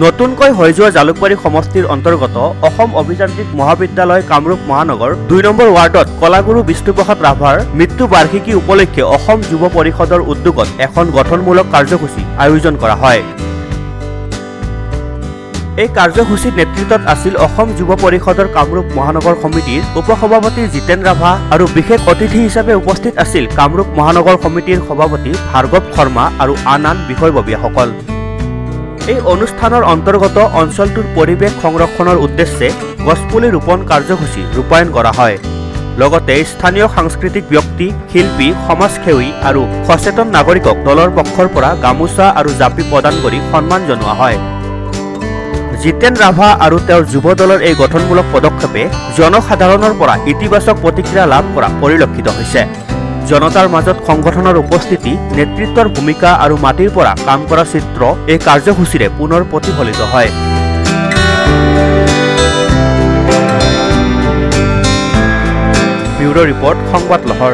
নতুনকৈ হৈ যোৱা জালুকবাৰী সমষ্টিৰ অন্তৰ্গত অসম অভিযান্ত্ৰিক মহাবিদ্যালয় কামৰূপ মহানগৰ ২ নম্বৰ ৱাৰ্ডত কলাগুৰু বিষ্ণুপ্ৰসাদ ৰাভাৰ মৃত্যু বাৰ্ষিকী উপলক্ষে অসম যুৱ পৰিষদৰ উদ্যোগত এখন গঠনমূলক কাৰ্যসূচী আয়োজন কৰা হয়। এই কাৰ্যসূচীৰ নেতৃত্বত আছিল অসম যুৱ পৰিষদৰ কামৰূপ মহানগৰ সমিতিৰ উপসভাপতি জিতেন ৰাভা আৰু বিশেষ অতিথি হিচাপে উপস্থিত আছিল কামৰূপ মহানগৰ সমিতিৰ সভাপতি ভাৰ্গৱ শৰ্মা আৰু আন বিষয়ববীয়াসকল। এই অনুষ্ঠানৰ অন্তৰ্গত অঞ্চলটোৰ পৰিৱেশ সংৰক্ষণৰ উদ্দেশ্যে গছপুলি ৰোপণ কাৰ্যসূচী ৰূপায়ণ কৰা হয়। লগতে স্থানীয় সাংস্কৃতিক ব্যক্তি, শিল্পী, সমাজসেৱী আৰু সচেতন নাগৰিকক দলৰ পক্ষৰ পৰা গামোচা আৰু জাপি প্ৰদান কৰি সন্মান জনোৱা হয়। জিতেন ৰাভা আৰু তেওঁৰ যুৱ দলৰ এই গঠনমূলক পদক্ষেপে জনসাধাৰণৰ পৰা ইতিবাচক প্ৰতিক্ৰিয়া লাভ কৰা পৰিলক্ষিত হৈছে। জনতাৰ মাজত সংগঠনৰ উপস্থিতি, নেতৃত্বৰ ভূমিকা আৰু মাটিৰ পৰা কাম কৰা চিত্ৰ এই কাৰ্যসূচীৰে পুনৰ প্ৰতিফলিত হয়। ব্যুৰ' ৰিপৰ্ট, সংবাদ লহৰ।